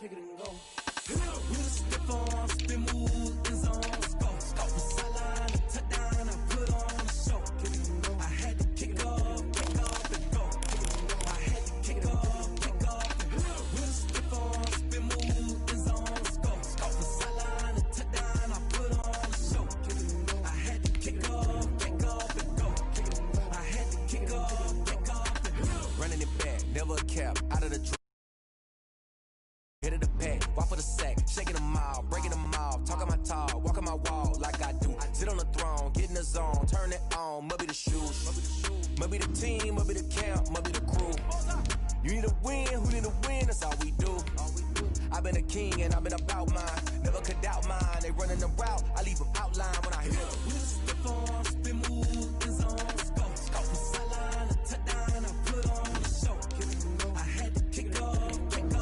kick it and go. With a stiff arm, spin move, in zone, let's go. From sideline to touchdown, I put on a show. I had to kick off and go. I had to kick off and go. With a stiff arm, spin move, in zone, let's go. From sideline to touchdown, I put on a show. I had to kick off and go. I had to kick off and go. Running it back, never a cap, out of the draw. Hit of the pack, walk for the sack, shaking them all, breaking them off, talking my talk, walking my wall like I do. Sit on the throne, get in the zone, turn it on, maybe the shoes, maybe the team, maybe the camp, maybe the crew. You need a win, who need a win, that's all we do. I've been a king and I've been about mine, never could doubt mine. They running the route, I leave them outline when I hit them. We just stiff on, spin move, in zone, let's go. From sideline to touchdown, I put on the show. I had to kick off and go.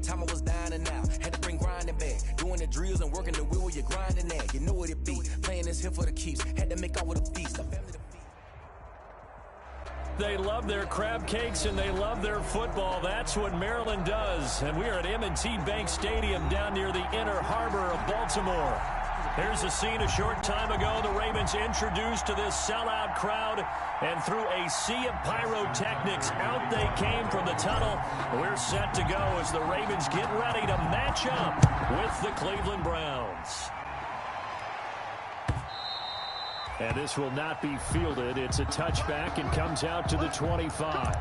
Time I was down and out, had to bring grinding back. Doing the drills and working the wheel where you're grinding at. You know what it be, playing this here for the keeps. Had to make out with a feast. They love their crab cakes and they love their football. That's what Maryland does. And we are at M&T Bank Stadium down near the inner harbor of Baltimore. Here's a scene a short time ago. The Ravens introduced to this sellout crowd, and through a sea of pyrotechnics, out they came from the tunnel. We're set to go as the Ravens get ready to match up with the Cleveland Browns. And this will not be fielded. It's a touchback and comes out to the 25.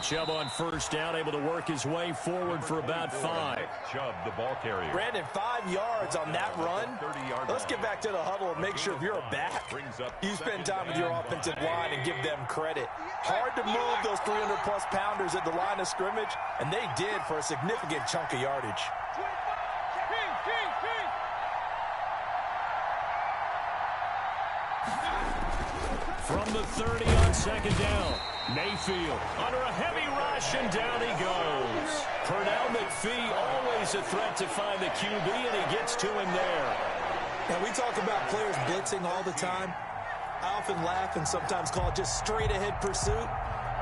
Chubb on first down, able to work his way forward for about 5. Chubb, the ball carrier. Brandon, 5 yards on that run. Let's get back to the huddle and make sure if you're a back, you spend time with your offensive line and give them credit. Hard to move those 300-plus pounders at the line of scrimmage, and they did for a significant chunk of yardage. From the 30 on second down. Mayfield under a heavy rush, and down he goes. Pernell McPhee, always a threat to find the QB, and he gets to him there. And we talk about players blitzing all the time. I often laugh and sometimes call it just straight-ahead pursuit.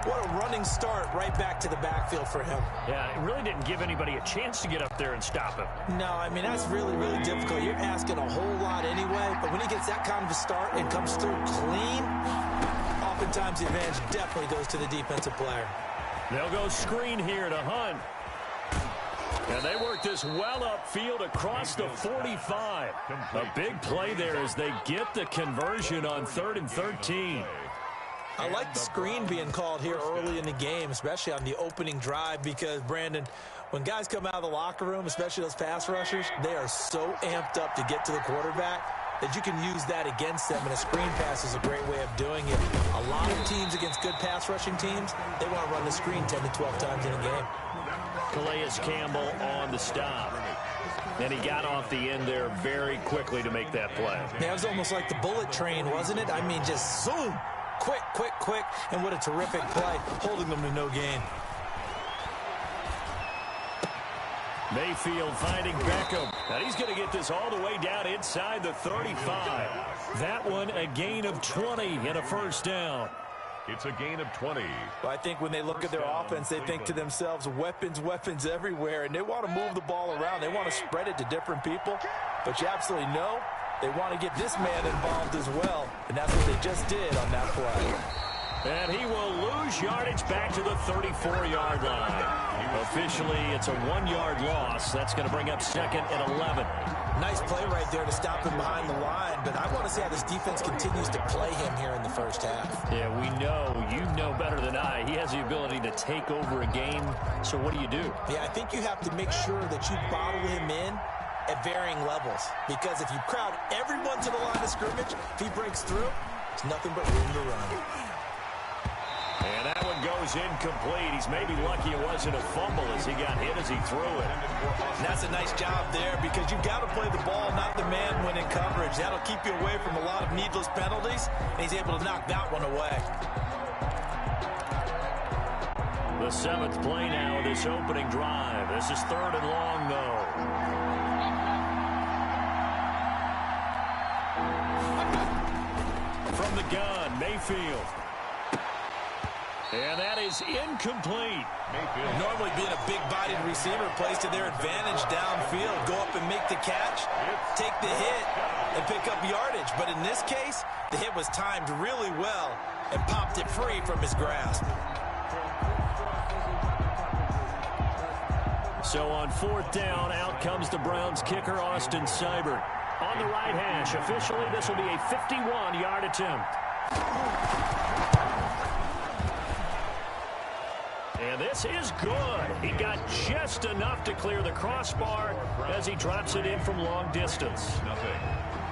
What a running start right back to the backfield for him. Yeah, it really didn't give anybody a chance to get up there and stop him. No, I mean, that's really, really difficult. You're asking a whole lot anyway, but when he gets that kind of a start and comes through clean, oftentimes the advantage definitely goes to the defensive player. They'll go screen here to Hunt. And they work this well upfield across the 45. A big play there as they get the conversion on 3rd and 13. I like the screen being called here early in the game, especially on the opening drive, because, Brandon, when guys come out of the locker room, especially those pass rushers, they are so amped up to get to the quarterback that you can use that against them, and a screen pass is a great way of doing it. A lot of teams against good pass rushing teams, they want to run the screen 10 to 12 times in a game. Calais Campbell on the stop. And he got off the end there very quickly to make that play. Yeah, it was almost like the bullet train, wasn't it? I mean, just zoom. Quick, quick, quick, and what a terrific play, holding them to no gain. Mayfield finding Beckham. And he's going to get this all the way down inside the 35. That one a gain of 20 and a first down. It's a gain of 20. Well, I think when they look at their offense, they think to themselves, weapons, weapons everywhere, and they want to move the ball around. They want to spread it to different people, but you absolutely know they want to get this man involved as well, and that's what they just did on that play. And he will lose yardage back to the 34-yard line. Officially, it's a 1-yard loss. That's going to bring up second and 11. Nice play right there to stop him behind the line, but I want to see how this defense continues to play him here in the first half. Yeah, we know. You know better than I. He has the ability to take over a game, so what do you do? Yeah, I think you have to make sure that you bottle him in at varying levels, because if you crowd everyone to the line of scrimmage, if he breaks through, it's nothing but room to run. And that one goes incomplete. He's maybe lucky it wasn't a fumble as he got hit as he threw it. And that's a nice job there, because you've got to play the ball, not the man when in coverage. That'll keep you away from a lot of needless penalties, and he's able to knock that one away. The 7th play now of this opening drive. This is 3rd and long, though. From the gun, Mayfield. And that is incomplete. Mayfield. Normally being a big-bodied receiver plays to their advantage downfield. Go up and make the catch, take the hit, and pick up yardage. But in this case, the hit was timed really well and popped it free from his grasp. So on 4th down, out comes the Browns kicker, Austin Seibert. On the right hash, officially this will be a 51-yard attempt. And this is good. He got just enough to clear the crossbar as he drops it in from long distance.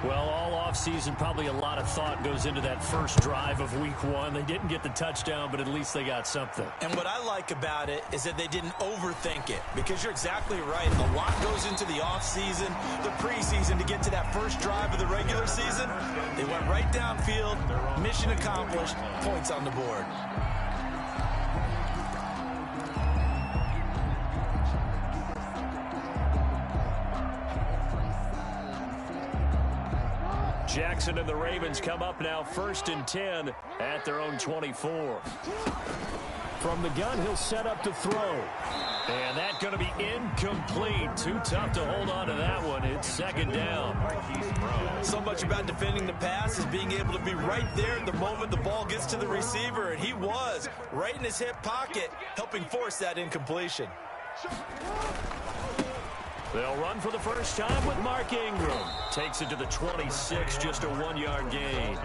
Well, all offseason, probably a lot of thought goes into that first drive of week 1. They didn't get the touchdown, but at least they got something. And what I like about it is that they didn't overthink it, because you're exactly right. A lot goes into the offseason, the preseason to get to that first drive of the regular season. They went right downfield, mission accomplished, points on the board. Jackson and the Ravens come up now 1st and 10 at their own 24. From the gun, he'll set up to throw. And that's going to be incomplete. Too tough to hold on to that one. It's 2nd down. So much about defending the pass is being able to be right there at the moment the ball gets to the receiver. And he was right in his hip pocket, helping force that incompletion. They'll run for the first time with Mark Ingram. Takes it to the 26, just a 1-yard gain.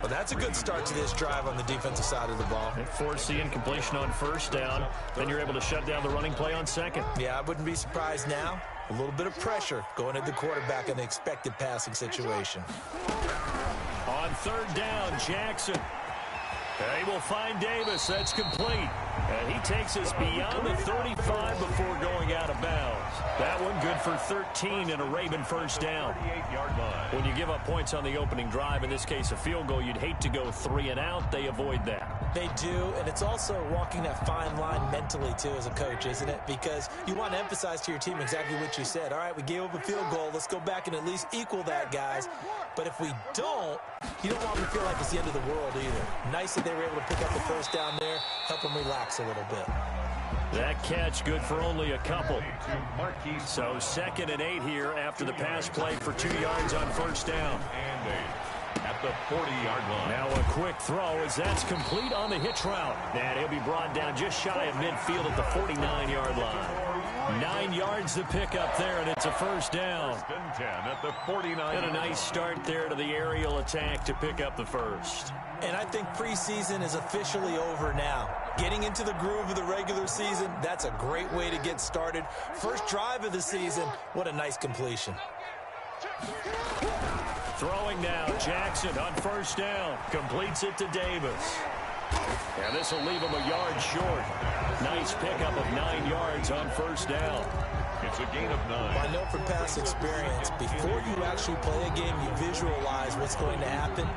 Well, that's a good start to this drive on the defensive side of the ball. Force the incompletion on 1st down. Then you're able to shut down the running play on 2nd. Yeah, I wouldn't be surprised now. A little bit of pressure going at the quarterback in the expected passing situation. On 3rd down, Jackson. He will find Davis. That's complete. And he takes us beyond the 35 before going out of bounds. That one good for 13 and a Raven first down. When you give up points on the opening drive, in this case a field goal, you'd hate to go 3 and out. They avoid that. They do, and it's also walking that fine line mentally, too, as a coach, isn't it? Because you want to emphasize to your team exactly what you said. All right, we gave up a field goal. Let's go back and at least equal that, guys. But if we don't, you don't want them to feel like it's the end of the world either. Nice that they were able to pick up the first down there, help them relax a little bit. That catch good for only a couple. So 2nd and 8 here after the pass play for 2 yards on 1st down. At the 40-yard line. Now a quick throw as that's complete on the hitch route. And he'll be brought down just shy of midfield at the 49-yard line. 9 yards to pick up there, and it's a first down. 10 at the 49. And a nice start there to the aerial attack to pick up the first. And I think preseason is officially over now. Getting into the groove of the regular season, that's a great way to get started. First drive of the season, what a nice completion. Throwing now, Jackson on 1st down. Completes it to Davis. And this will leave him a yard short. Nice pickup of 9 yards on 1st down. It's a gain of 9. Well, I know from past experience, before you actually play a game, you visualize what's going to happen.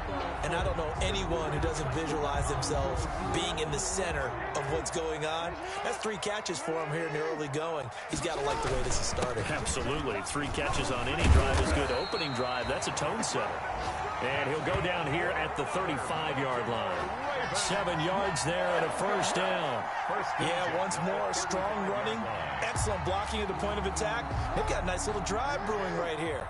And I don't know anyone who doesn't visualize themselves being in the center of what's going on. That's 3 catches for him here in the early going. He's got to like the way this is started. Absolutely. 3 catches on any drive is good. Opening drive, that's a tone setter. And he'll go down here at the 35-yard line. 7 yards there and a first down. Yeah, once more, strong running, excellent blocking at the point of attack. They've got a nice little drive brewing right here.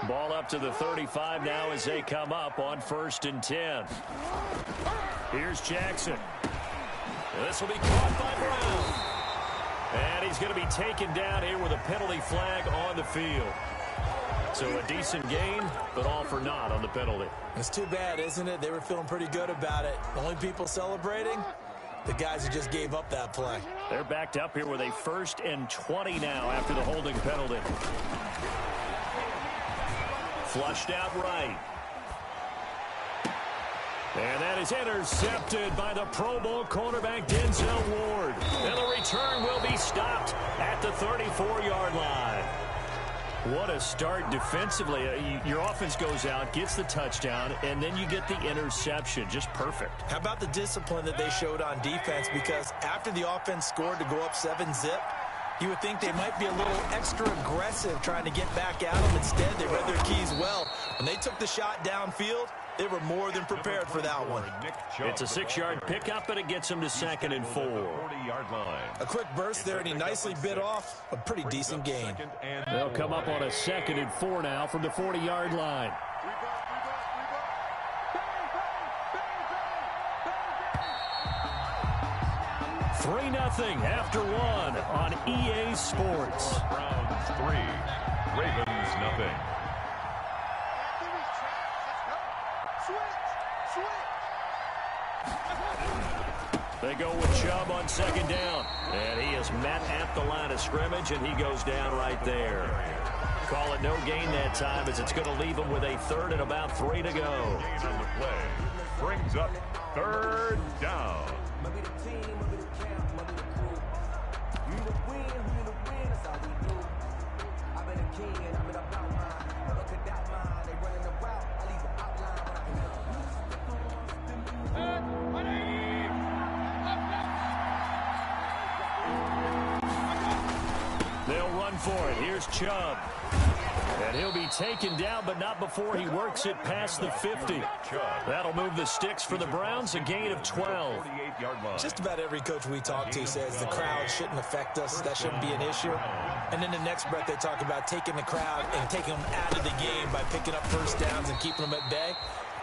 Ball up to the 35 now as they come up on 1st and 10. Here's Jackson. This will be caught by Brown. And he's going to be taken down here with a penalty flag on the field. So a decent gain, but all for naught on the penalty. It's too bad, isn't it? They were feeling pretty good about it. The only people celebrating, the guys who just gave up that play. They're backed up here with a 1st and 20 now after the holding penalty. Flushed out right. And that is intercepted by the Pro Bowl cornerback Denzel Ward. And the return will be stopped at the 34-yard line. What a start defensively. Your offense goes out, gets the touchdown, and then you get the interception. Just perfect. How about the discipline that they showed on defense? Because after the offense scored to go up 7-zip, you would think they might be a little extra aggressive trying to get back at them. Instead, they read their keys well. When they took the shot downfield, they were more than prepared for that one. It's a 6-yard pickup, and it gets them to 2nd and 4. A quick burst there, and he nicely bit off a pretty decent gain. They'll come up on a 2nd and 4 now from the 40-yard line. Three 0 after one on EA Sports. Browns 3, Ravens 0. They go with Chubb on 2nd down. And he is met at the line of scrimmage, and he goes down right there. Call it no gain that time as it's going to leave him with a 3rd and about 3 to go. Gain on the play brings up 3rd down. They'll run for it. Here's Chubb. And he'll be taken down, but not before he works it past the 50. That'll move the sticks for the Browns, a gain of 12. Just about every coach we talk to says the crowd shouldn't affect us. That shouldn't be an issue. And in the next breath, they talk about taking the crowd and taking them out of the game by picking up 1st downs and keeping them at bay.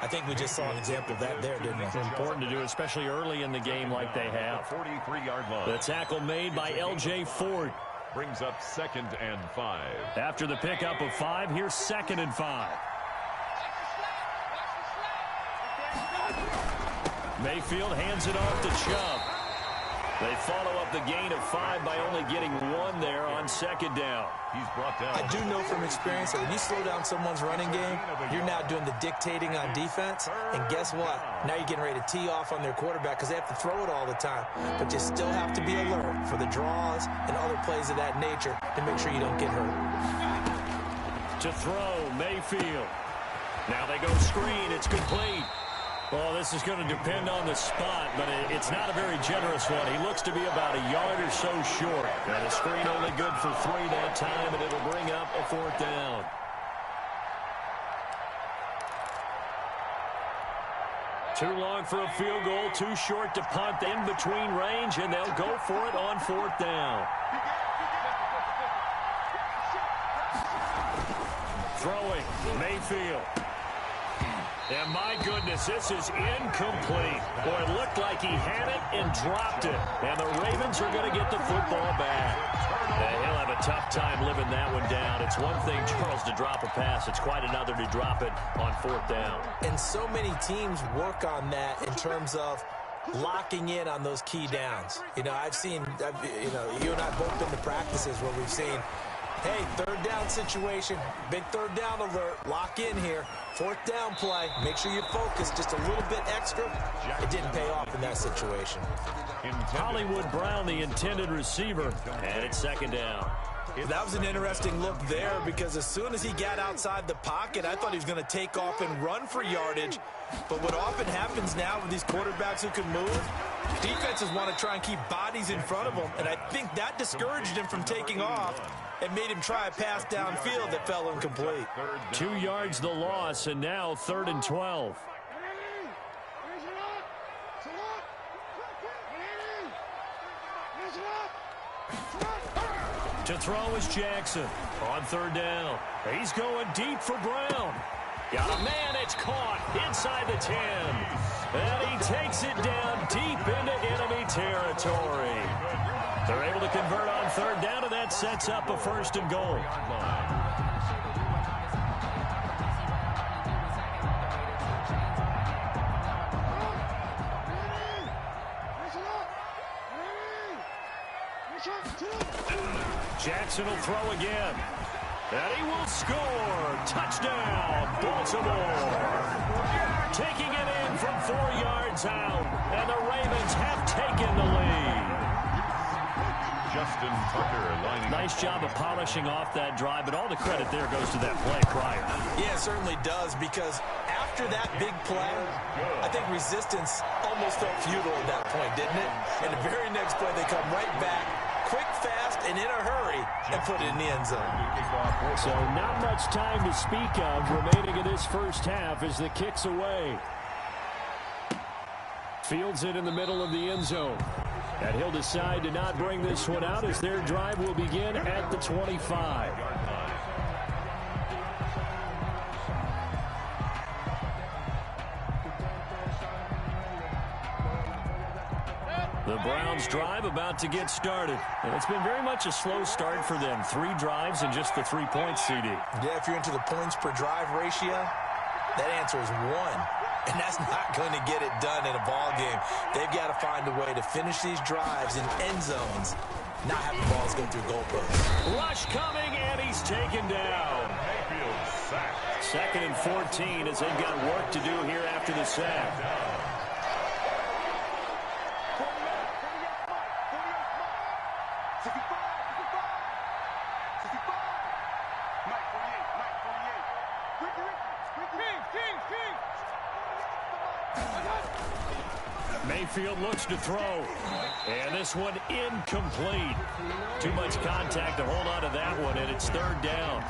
I think we just saw an example of that there, didn't we? It's important to do, especially early in the game like they have. 43-yard line. The tackle made by L.J. Ford. Brings up 2nd and 5. After the pickup of 5, here's 2nd and 5. Mayfield hands it off to Chubb. They follow up the gain of 5 by only getting 1 there on 2nd down. He's brought down. I do know from experience that when you slow down someone's running game, you're now doing the dictating on defense. And guess what? Now you're getting ready to tee off on their quarterback because they have to throw it all the time. But you still have to be alert for the draws and other plays of that nature to make sure you don't get hurt. To throw, Mayfield. Now they go screen. It's complete. Well, this is going to depend on the spot, but it's not a very generous one. He looks to be about a yard or so short. And the screen only good for 3 that time, and it'll bring up a 4th down. Too long for a field goal, too short to punt, in between range, and they'll go for it on 4th down. Throwing, Mayfield. And my goodness, this is incomplete. Boy, it looked like he had it and dropped it. And the Ravens are going to get the football back. And he'll have a tough time living that one down. It's one thing, Charles, to drop a pass. It's quite another to drop it on 4th down. And so many teams work on that in terms of locking in on those key downs. You know, you and I have both been to practices where we've seen, hey, 3rd down situation, big 3rd down alert, lock in here. 4th down play, make sure you focus just a little bit extra. It didn't pay off in that situation. Hollywood Brown, the intended receiver, and it's 2nd down. That was an interesting look there because as soon as he got outside the pocket, I thought he was going to take off and run for yardage. But what often happens now with these quarterbacks who can move, defenses want to try and keep bodies in front of them, and I think that discouraged him from taking off and made him try a pass downfield that fell incomplete. 2 yards the loss, and now 3rd and 12. To throw is Jackson on third down. He's going deep for Brown. Got a man, it's caught inside the 10. And he takes it down deep into enemy territory. They're able to convert on third down, and that sets up a 1st and goal. Jackson will throw again. And he will score. Touchdown, Baltimore. Taking it in from 4 yards out. And the Ravens have taken the lead. Justin Tucker lining Nice up. job of polishing off that drive, but all the credit there goes to that play prior. Yeah, it certainly does, because after that big play, I think resistance almost felt futile at that point, didn't it? And the very next play, they come right back, quick, fast, and in a hurry, and put it in the end zone. So not much time to speak of remaining in this first half as the kick's away. Fields it in the middle of the end zone. And he'll decide to not bring this one out as their drive will begin at the 25. The Browns' drive about to get started. And it's been very much a slow start for them. 3 drives and just the 3 points, CD. Yeah, if you're into the points per drive ratio, that answer is 1. And that's not going to get it done in a ball game. They've got to find a way to finish these drives in end zones, not have the balls go through goalposts. Rush coming, and he's taken down. Mayfield sacked. 2nd and 14 as they've got work to do here after the sack. Mayfield looks to throw. And this one incomplete. Too much contact to hold on to that one, and it's 3rd down.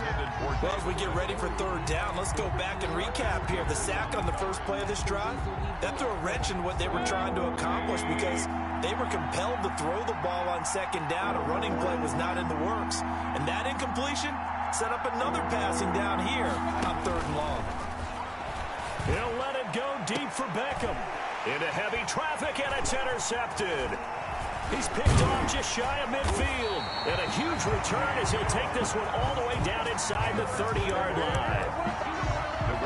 Well, as we get ready for 3rd down, let's go back and recap here. The sack on the first play of this drive, that threw a wrench in what they were trying to accomplish because they were compelled to throw the ball on 2nd down. A running play was not in the works. And that incompletion set up another passing down here on 3rd and long. He'll let it go deep for Beckham. Into heavy traffic, and it's intercepted. He's picked off just shy of midfield. And a huge return as he'll take this one all the way down inside the 30-yard line.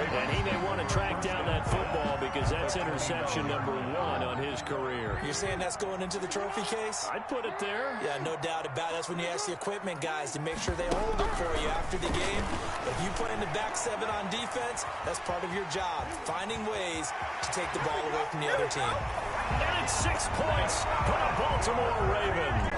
And he may want to track down that football because that's interception number 1 on his career. You're saying that's going into the trophy case? I'd put it there. Yeah, no doubt about it. That's when you ask the equipment guys to make sure they hold it for you after the game. But if you put in the back 7 on defense, that's part of your job, finding ways to take the ball away from the other team. And it's 6 points for the Baltimore Ravens.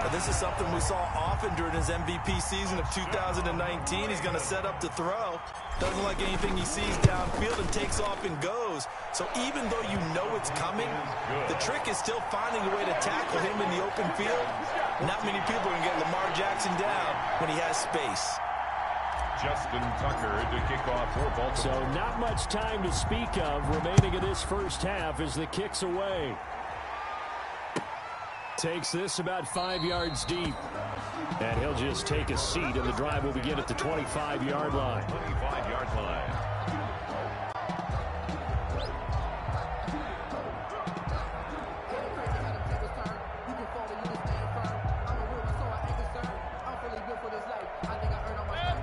Now, this is something we saw often during his MVP season of 2019. He's going to set up to throw. Doesn't like anything he sees downfield and takes off and goes. So even though you know it's coming, the trick is still finding a way to tackle him in the open field. Not many people can get Lamar Jackson down when he has space. Justin Tucker to kick off for Baltimore. So not much time to speak of remaining in this first half as the kick's away. Takes this about 5 yards deep. And he'll just take a seat, and the drive will begin at the 25-yard line. 25-yard line.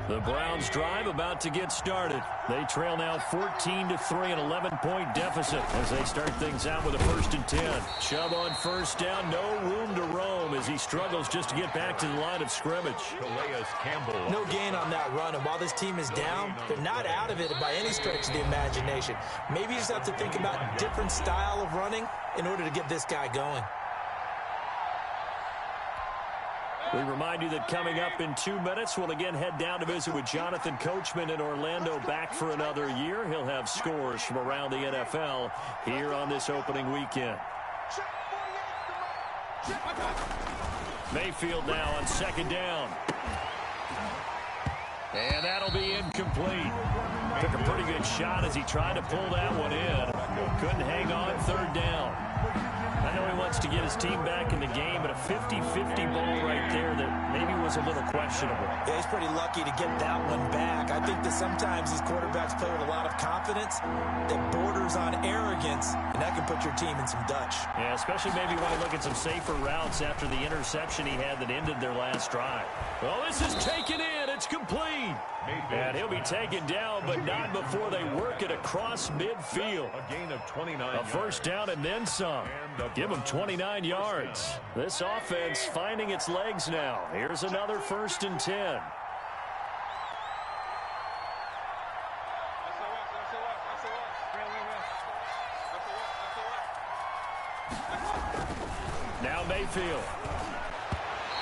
The Browns drive about to get started. They trail now 14-3, an 11-point deficit as they start things out with a 1st and 10. Chubb on 1st down, no room to roam as he struggles just to get back to the line of scrimmage. Calais Campbell. No gain on that run, and while this team is down, they're not out of it by any stretch of the imagination. Maybe you just have to think about a different style of running in order to get this guy going. We remind you that coming up in 2 minutes, we'll again head down to visit with Jonathan Coachman in Orlando, back for another year. He'll have scores from around the NFL here on this opening weekend. Mayfield now on 2nd down. And that'll be incomplete. Took a pretty good shot as he tried to pull that one in. Couldn't hang on 3rd down. I know he wants chance to get his team back in the game, but a 50-50 ball right there that maybe was a little questionable. Yeah, he's pretty lucky to get that one back. I think that sometimes these quarterbacks play with a lot of confidence that borders on arrogance, and that can put your team in some Dutch. Yeah, especially maybe want to look at some safer routes after the interception he had that ended their last drive. Well, this is taken in. It's complete. And he'll be taken down, but not before they work it across midfield. A gain of 29 A first down and then some. Give him 29 yards. This offense finding its legs now. Here's another 1st and 10. Now Mayfield.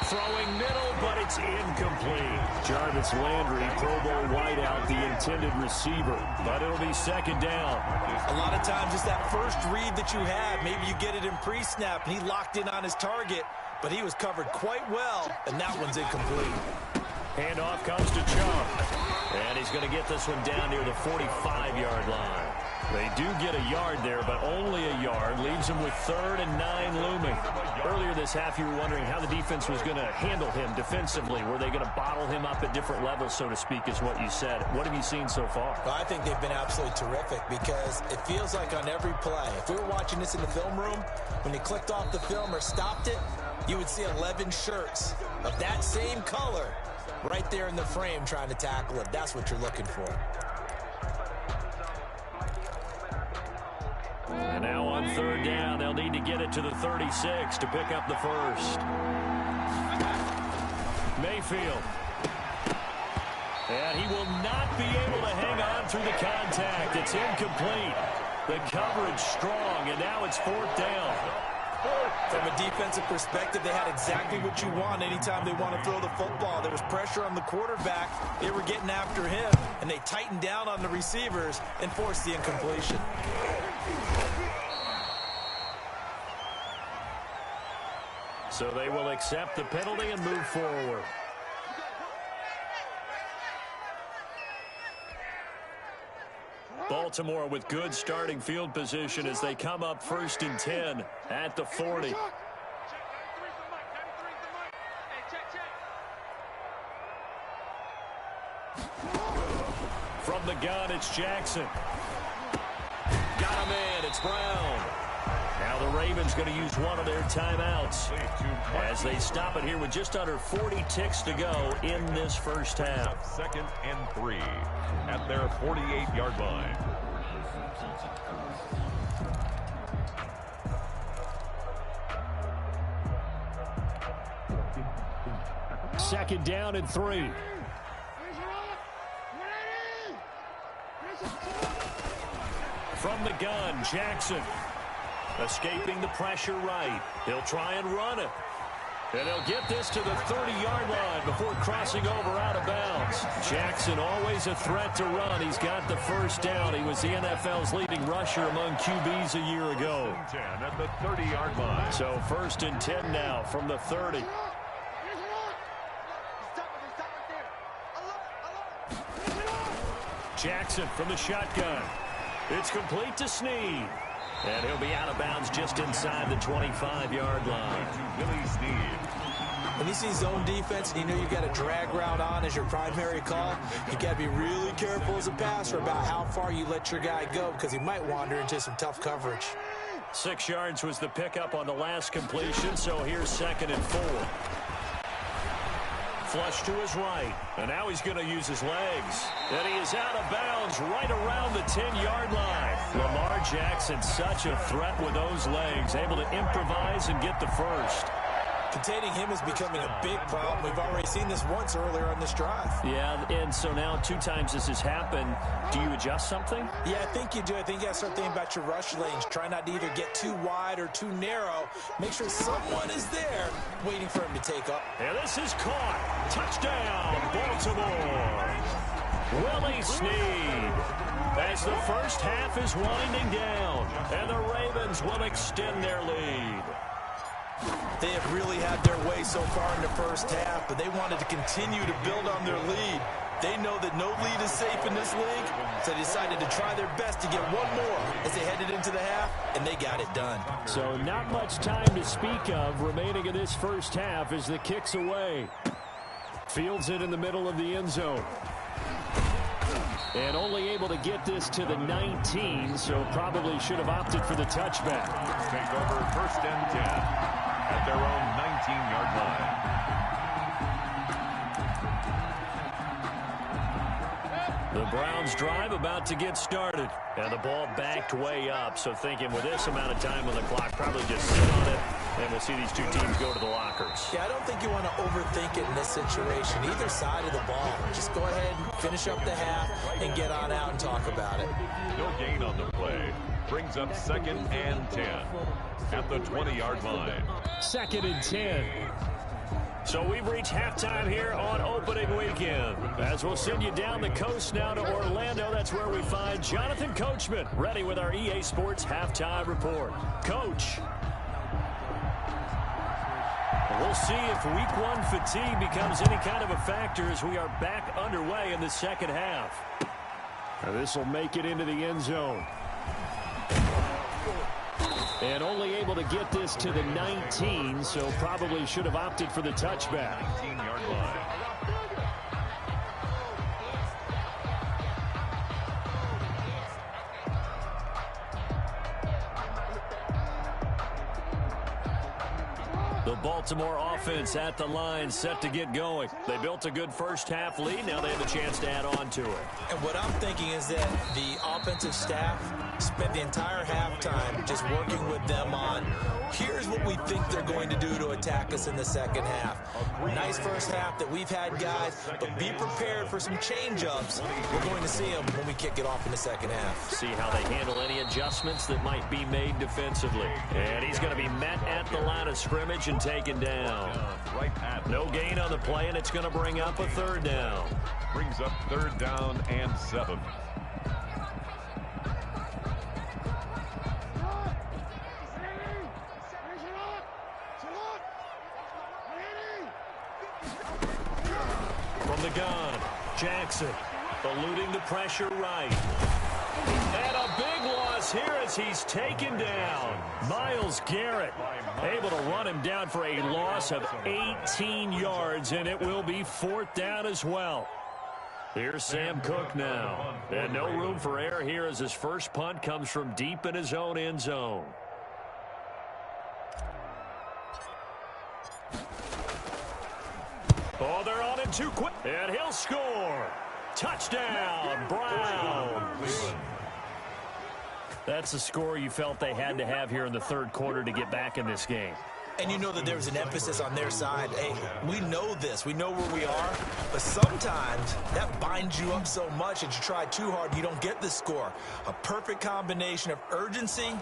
Throwing middle, but it's incomplete. Jarvis Landry, Pro Bowl wideout, the intended receiver. But it'll be 2nd down. A lot of times it's that first read that you have. Maybe you get it in pre-snap, and he locked in on his target, but he was covered quite well, and that one's incomplete. Handoff comes to Chubb. And he's going to get this one down near the 45-yard line. They do get a yard there, but only a yard. Leaves him with 3rd and 9 looming. Earlier this half, you were wondering how the defense was going to handle him defensively. Were they going to bottle him up at different levels, so to speak, is what you said. What have you seen so far? Well, I think they've been absolutely terrific because it feels like on every play, if we were watching this in the film room, when he clicked off the film or stopped it, you would see 11 shirts of that same color right there in the frame trying to tackle it. That's what you're looking for. And now on 3rd down, they'll need to get it to the 36 to pick up the first. Mayfield. And he will not be able to hang on through the contact. It's incomplete. The coverage strong, and now it's 4th down. From a defensive perspective, they had exactly what you want anytime they want to throw the football. There was pressure on the quarterback. They were getting after him, and they tightened down on the receivers and forced the incompletion. So they will accept the penalty and move forward. Baltimore with good starting field position as they come up 1st and 10 at the 40. From the gun, it's Jackson. Got him in. It's Brown. Now the Ravens going to use one of their timeouts as they stop it here with just under 40 ticks to go in this first half. 2nd and 3 at their 48-yard line. Second down and 3. From the gun, Jackson. Escaping the pressure right. He'll try and run it. And he'll get this to the 30-yard line before crossing over out of bounds. Jackson always a threat to run. He's got the first down. He was the NFL's leading rusher among QBs a year ago. 10 at the 30-yard line. So 1st and 10 now from the 30. Jackson from the shotgun. It's complete to Snead. And he'll be out of bounds just inside the 25-yard line. Billy Snead. When you see zone defense and you know you've got a drag route on as your primary call, you got to be really careful as a passer about how far you let your guy go because he might wander into some tough coverage. 6 yards was the pickup on the last completion, so here's 2nd and 4. Flush to his right, and now he's going to use his legs. And he is out of bounds right around the 10-yard line. Lamar Jackson, such a threat with those legs, able to improvise and get the first. Containing him is becoming a big problem. We've already seen this once earlier on this drive. Yeah, and so now 2 times this has happened. Do you adjust something? Yeah, I think you do. I think you got to start thinking about your rush lanes. Try not to either get too wide or too narrow. Make sure someone is there waiting for him to take up. And this is caught. Touchdown, Baltimore. Willie Snead. As the first half is winding down, and the Ravens will extend their lead. They have really had their way so far in the first half, but they wanted to continue to build on their lead. They know that no lead is safe in this league, so they decided to try their best to get one more as they headed into the half, and they got it done. So not much time to speak of remaining in this first half as the kick's away. Fields it in the middle of the end zone. And only able to get this to the 19, so probably should have opted for the touchback. Take over first and 10 at their own 19-yard line. The Browns drive about to get started. And the ball backed way up, so thinking with this amount of time on the clock, probably just sit on it, and we'll see these two teams go to the lockers. Yeah, I don't think you want to overthink it in this situation. Either side of the ball. Just go ahead and finish up the half and get on out and talk about it. No gain on the play. Brings up 2nd and 10 at the 20-yard line. 2nd and 10. So we've reached halftime here on opening weekend. As we'll send you down the coast now to Orlando, that's where we find Jonathan Coachman, ready with our EA Sports halftime report. Coach. We'll see if week one fatigue becomes any kind of a factor as we are back underway in the second half. This will make it into the end zone. And only able to get this to the 19, so probably should have opted for the touchback. 19-yard line. The Baltimore offense at the line, set to get going. They built a good first half lead. Now they have a chance to add on to it. And what I'm thinking is that the offensive staff spent the entire halftime just working with them on, here's what we think they're going to do to attack us in the second half. Nice first half that we've had, guys, but be prepared for some change-ups. We're going to see them when we kick it off in the second half. See how they handle any adjustments that might be made defensively. And he's going to be met at the line of scrimmage and taken down. No gain on the play, and it's going to bring up a 3rd down. Brings up 3rd down and 7. From the gun, Jackson eluding the pressure right. And a big loss here as he's taken down. Myles Garrett able to run him down for a loss of 18 yards, and it will be 4th down as well. Here's Sam Cook now. And no room for error here as his first punt comes from deep in his own end zone. Oh, they're on him too quick. And he'll score. Touchdown, Browns. That's the score you felt they had to have here in the 3rd quarter to get back in this game. And you know that there's an emphasis on their side. Hey, we know this. We know where we are. But sometimes that binds you up so much that you try too hard, you don't get the score. A perfect combination of urgency,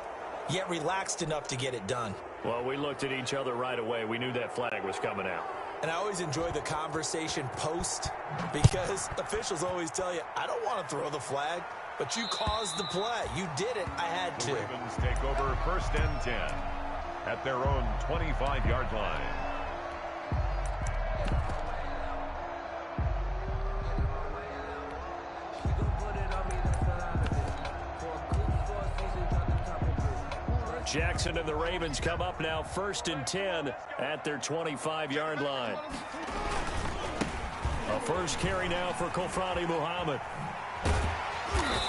yet relaxed enough to get it done. Well, we looked at each other right away. We knew that flag was coming out. And I always enjoy the conversation post because officials always tell you, I don't want to throw the flag, but you caused the play. You did it. I had to. The Ravens take over 1st and 10 at their own 25-yard line. Jackson and the Ravens come up now 1st and 10 at their 25-yard line. A first carry now for Kofrani Muhammad.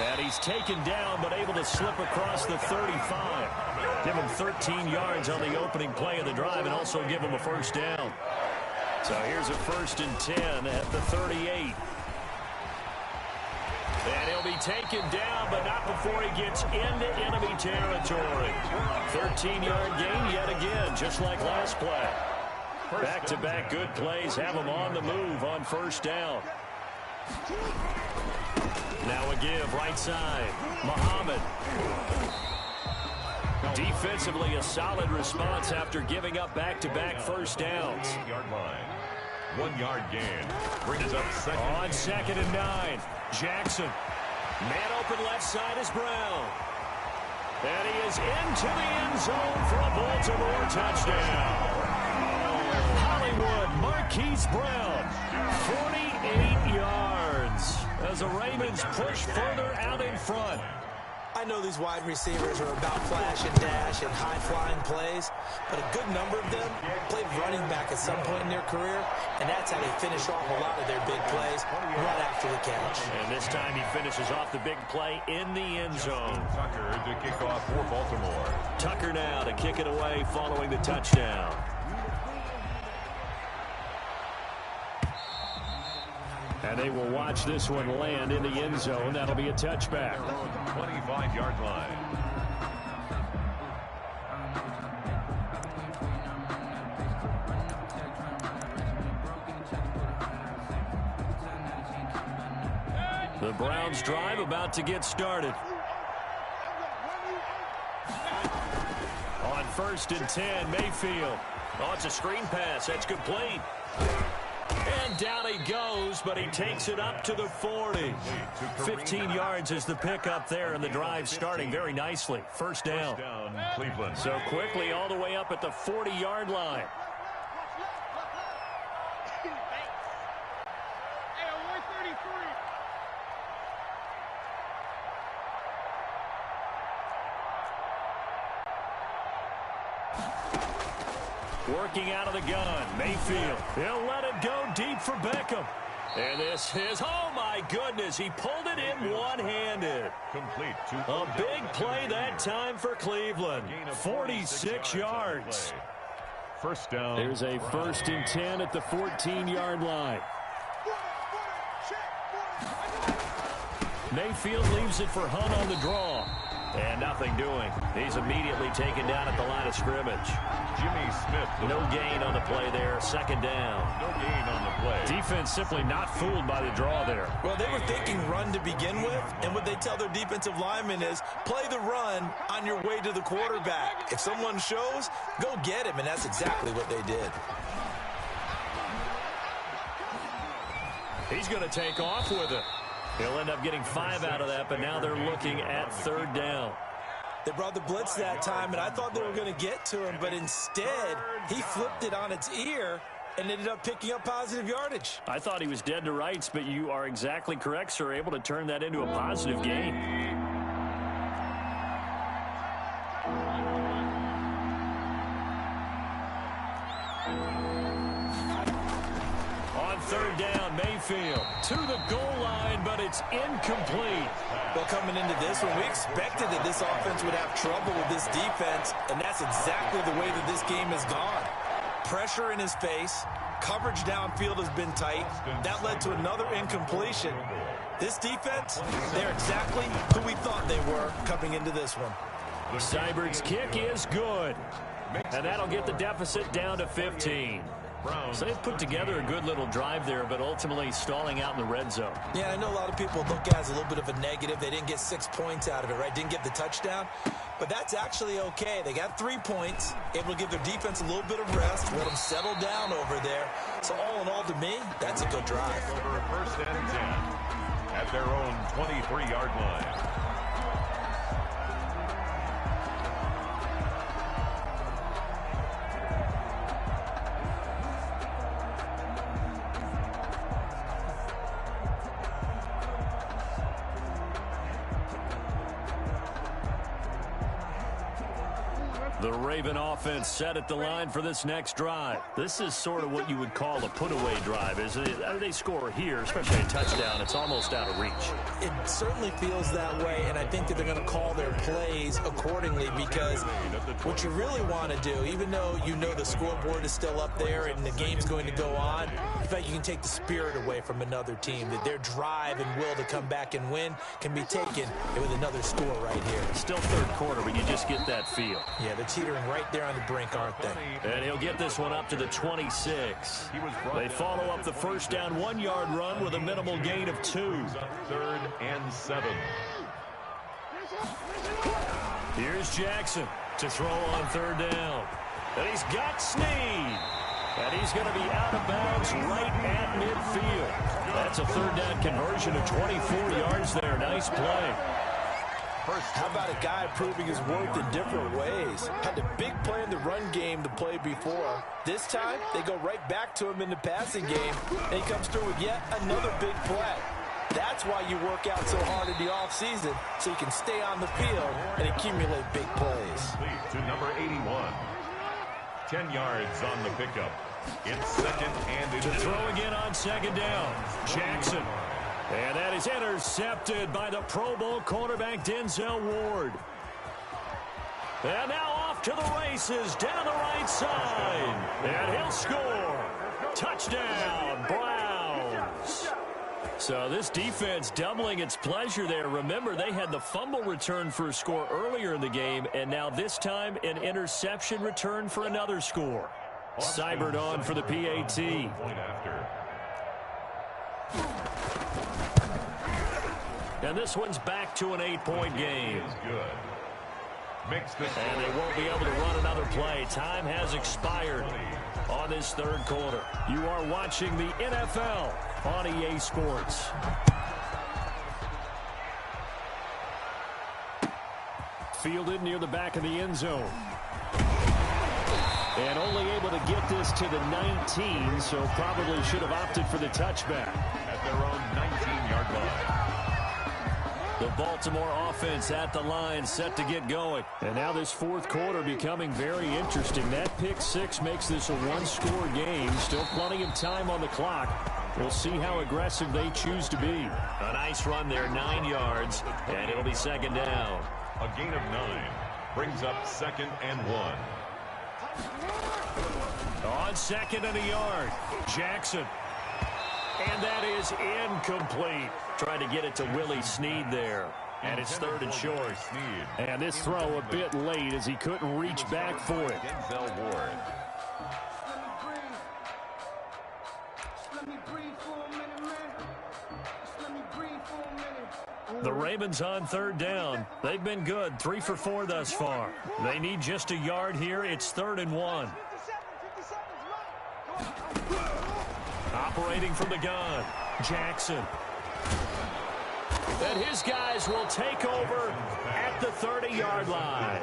And he's taken down but able to slip across the 35. Give him 13 yards on the opening play of the drive and also give him a 1st down. So here's a 1st and 10 at the 38. And he'll be taken down, but not before he gets into enemy territory. 13-yard gain yet again, just like last play. Back-to-back good plays have him on the move on 1st down. Now a give, right side. Muhammad. Defensively, a solid response after giving up back-to-back 1st downs. 8-yard line. 1-yard gain. Brings up 2nd. On 2nd and 9. Jackson. Man open left side is Brown. And he is into the end zone for a Baltimore touchdown. Hollywood Marquise Brown. 48 yards. yards as the Ravens push further out in front. I know these wide receivers are about flash and dash and high-flying plays, but a good number of them played running back at some point in their career, and that's how they finish off a lot of their big plays right after the catch. And this time he finishes off the big play in the end zone. Tucker to kick off for Baltimore. Tucker now to kick it away following the touchdown. And they will watch this one land in the end zone. That'll be a touchback. 25-yard line. The Browns drive about to get started. On 1st and 10, Mayfield. Oh, it's a screen pass. That's complete. And down he goes, but he takes it up to the 40. 15 yards is the pickup there, and the drive starting very nicely. First down. Cleveland. So quickly all the way up at the 40-yard line. Working out of the gun, Mayfield. He'll let it go deep for Beckham. And this is, oh my goodness, he pulled it in one-handed. Complete. A big play that time for Cleveland. 46 yards. First down. There's a 1st and 10 at the 14-yard line. Mayfield leaves it for Hunt on the draw. And nothing doing. He's immediately taken down at the line of scrimmage. Jimmy Smith. No gain on the play there. Second down. No gain on the play. Defense simply not fooled by the draw there. Well, they were thinking run to begin with, and what they tell their defensive linemen is play the run on your way to the quarterback. If someone shows, go get him, and that's exactly what they did. He's going to take off with it. He'll end up getting 5 out of that, but now they're looking at 3rd down. They brought the blitz that time, and I thought they were going to get to him, but instead, he flipped it on its ear and ended up picking up positive yardage. I thought he was dead to rights, but you are exactly correct, sir, able to turn that into a positive gain. On 3rd down, Mayfield to the goal line, but it's incomplete. Well, coming into this one, we expected that this offense would have trouble with this defense, and that's exactly the way that this game has gone. Pressure in his face, coverage downfield has been tight. That led to another incompletion. This defense, they're exactly who we thought they were coming into this one. Seibert's kick is good, and that'll get the deficit down to 15. So they've put together a good little drive there, but ultimately stalling out in the red zone. Yeah, I know a lot of people look at it as a little bit of a negative. They didn't get 6 points out of it, right? Didn't get the touchdown. But that's actually okay. They got 3 points, able to give their defense a little bit of rest, let them settle down over there. So all in all, to me, that's a good drive. Over 1st and 10 at their own 23-yard line. The Raven offense set at the line for this next drive. This is sort of what you would call a put-away drive, isn't it? They score here, especially a touchdown. It's almost out of reach. It certainly feels that way, and I think that they're going to call their plays accordingly because what you really want to do, even though you know the scoreboard is still up there and the game's going to go on, in fact, you can take the spirit away from another team, that their drive and will to come back and win can be taken with another score right here. Still 3rd quarter, but you just get that feel. Yeah, they're teetering right there on the brink, aren't they? And he'll get this one up to the 26. They follow up the first down 1-yard run with a minimal gain of 2. 3rd and 7. Here's Jackson to throw on 3rd down. And he's got Snead. And he's going to be out of bounds right at midfield. That's a 3rd down conversion of 24 yards there. Nice play. How about a guy proving his worth in different ways? Had a big play in the run game the play before. This time, they go right back to him in the passing game, and he comes through with yet another big play. That's why you work out so hard in the offseason, so you can stay on the field and accumulate big plays. To number 81. 10 yards on the pickup. It's second and to throw again on second down. Jackson. And that is intercepted by the Pro Bowl cornerback Denzel Ward. And now off to the races down the right side. And he'll score. Touchdown, Browns. So this defense doubling its pleasure there. Remember, they had the fumble return for a score earlier in the game, and now this time an interception return for another score. Seibert on for the PAT. And this one's back to an 8-point game. And they won't be able to run another play. Time has expired on this third quarter. You are watching the NFL on EA Sports. Fielded near the back of the end zone. And only able to get this to the 19, so probably should have opted for the touchback. At their own 19-yard line. The Baltimore offense at the line, set to get going. And now this fourth quarter becoming very interesting. That pick six makes this a one-score game. Still plenty of time on the clock. We'll see how aggressive they choose to be. A nice run there, 9 yards, and it'll be second down. A gain of 9 brings up second and 1. On second and a yard, Jackson. And that is incomplete. Trying to get it to Willie Snead there. And it's third and short. And this throw a bit late as he couldn't reach back for it. Denzel Ward. The Ravens on third down. They've been good, 3 for 4 thus far. They need just a yard here. It's third and 1. Operating from the gun, Jackson. And his guys will take over at the 30-yard line.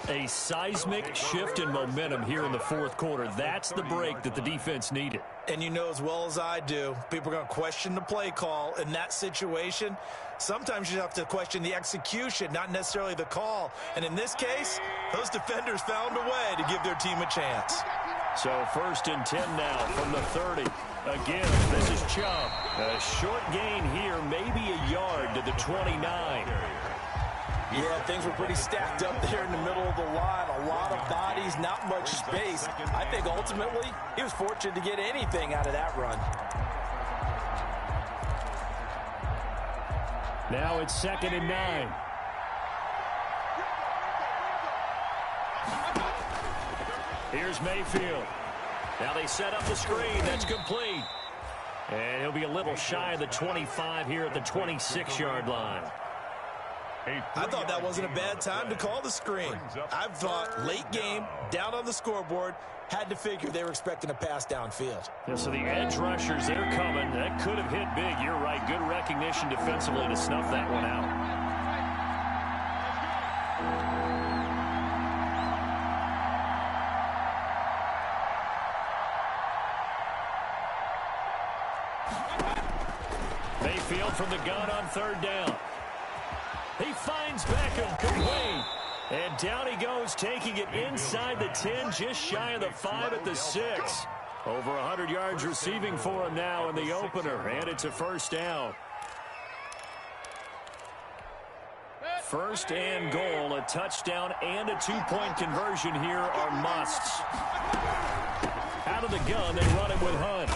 A seismic shift in momentum here in the fourth quarter. That's the break that the defense needed. And you know as well as I do, people are going to question the play call in that situation. Sometimes you have to question the execution, not necessarily the call. And in this case, those defenders found a way to give their team a chance. So first and 10 now from the 30. Again, this is Chubb. A short gain here, maybe a yard to the 29. Yeah, things were pretty stacked up there in the middle of the line. A lot of bodies, not much space. I think ultimately he was fortunate to get anything out of that run. Now it's second and 9. Here's Mayfield. Now they set up the screen. That's complete. And he'll be a little shy of the 25 here at the 26-yard line. I thought that wasn't a bad time to call the screen. I thought late game, down on the scoreboard, had to figure they were expecting a pass downfield. Yeah, so the edge rushers, they're coming. That could have hit big. You're right. Good recognition defensively to snuff that one out. Mayfield from the gun on third down. He finds Beckham complete. And down he goes, taking it inside the 10, just shy of the 5 at the 6. Over 100 yards receiving for him now in the opener, and it's a first down. First and goal, a touchdown and a two-point conversion here are musts. Out of the gun, they run it with Hunt.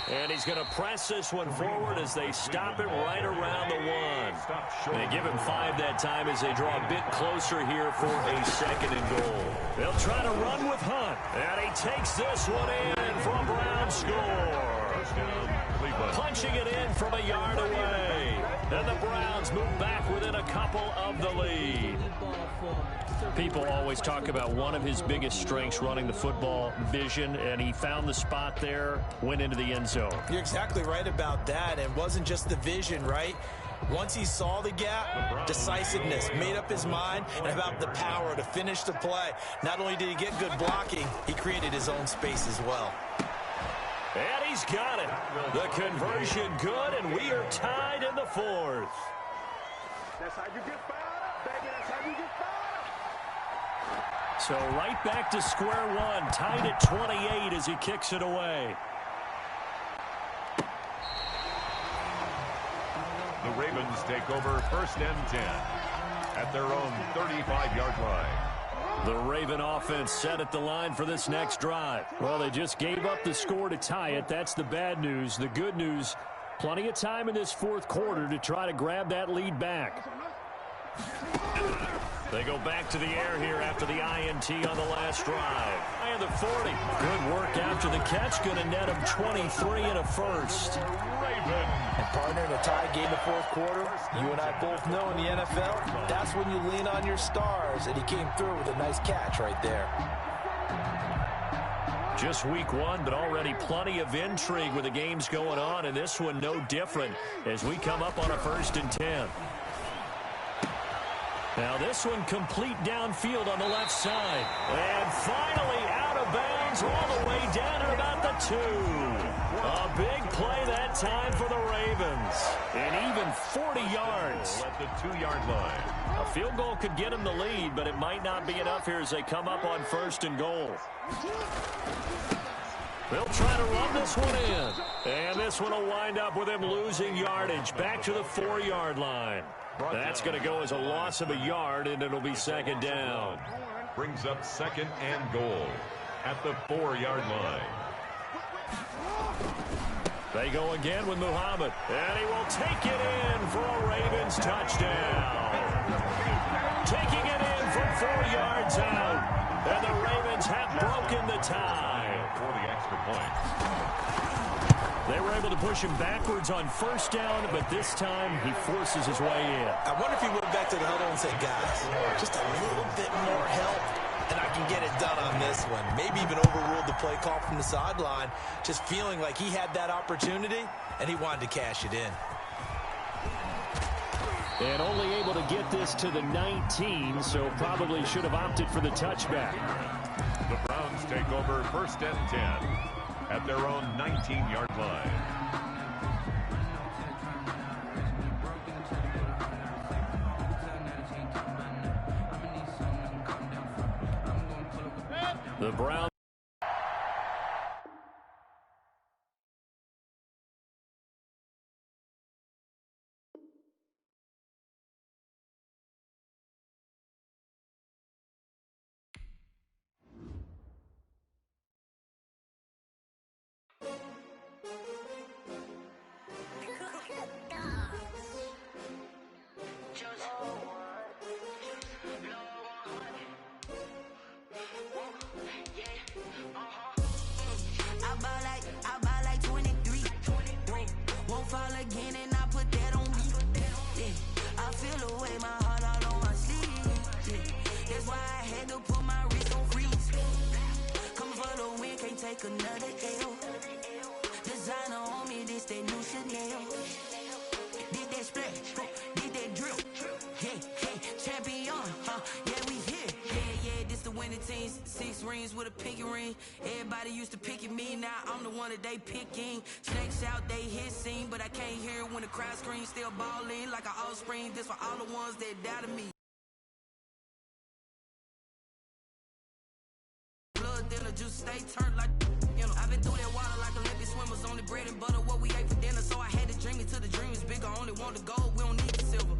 And he's going to press this one forward as they stop it right around the 1. They give him 5 that time as they draw a bit closer here for a second and goal. They'll try to run with Hunt. And he takes this one in for a Brown score. Punching it in from a yard away. And the Browns move back within a couple of the lead. People always talk about one of his biggest strengths running the football, vision, and he found the spot there, went into the end zone. You're exactly right about that. It wasn't just the vision, right? Once he saw the gap, decisiveness, made up his mind, and about the power to finish the play. Not only did he get good blocking, he created his own space as well. And he's got it. The conversion good, and we are tied in the fourth. That's how you get fired up, baby. That's how you get fired up. So right back to square one, tied at 28 as he kicks it away. The Ravens take over 1st and 10 at their own 35-yard line. The Raven offense set at the line for this next drive. Well, they just gave up the score to tie it. That's the bad news. The good news, plenty of time in this fourth quarter to try to grab that lead back. They go back to the air here after the INT on the last drive. And the 40. Good work after the catch. Going to net him 23 and a first. Raven. And partner, in a tie game the fourth quarter, you and I both know in the NFL, that's when you lean on your stars, and he came through with a nice catch right there. Just week one, but already plenty of intrigue with the games going on, and this one no different as we come up on a 1st and 10. Now this one complete downfield on the left side. And finally out of bounds all the way down at about the 2. A big play that time for the Ravens. And even 40 yards. At the 2-yard line. A field goal could get them the lead, but it might not be enough here as they come up on 1st and goal. They'll try to run this one in. And this one will wind up with him losing yardage back to the 4-yard line. That's going to go as a loss of a yard, and it'll be 2nd down. Brings up 2nd and goal at the 4-yard line. They go again with Muhammad, and he will take it in for a Ravens touchdown. Taking it in from 4 yards out, and the Ravens have broken the tie. For the extra point. They were able to push him backwards on 1st down, but this time he forces his way in. I wonder if he went back to the huddle and said, guys, just a little bit more help, and I can get it done on this one. Maybe even overruled the play call from the sideline, just feeling like he had that opportunity, and he wanted to cash it in. And only able to get this to the 19, so probably should have opted for the touchback. The Browns take over 1st and 10 at their own 19-yard line. The Browns. Another L. Designer on me, this that new Chanel. Did that splash, did that drill. Yeah, champion, yeah, we here. Yeah, this the winning team. 6 rings with a pinky ring. Everybody used to pick at me, now I'm the one that they picking. Snakes out, they hit scene, but I can't hear when the crowd screams. Still balling like an offspring. This for all the ones that doubted me. Just stay turned like, you know, I've been through that water like Olympic swimmers. Only bread and butter what we ate for dinner, so I had to dream it till the dream is bigger. Only want the gold, we don't need the silver.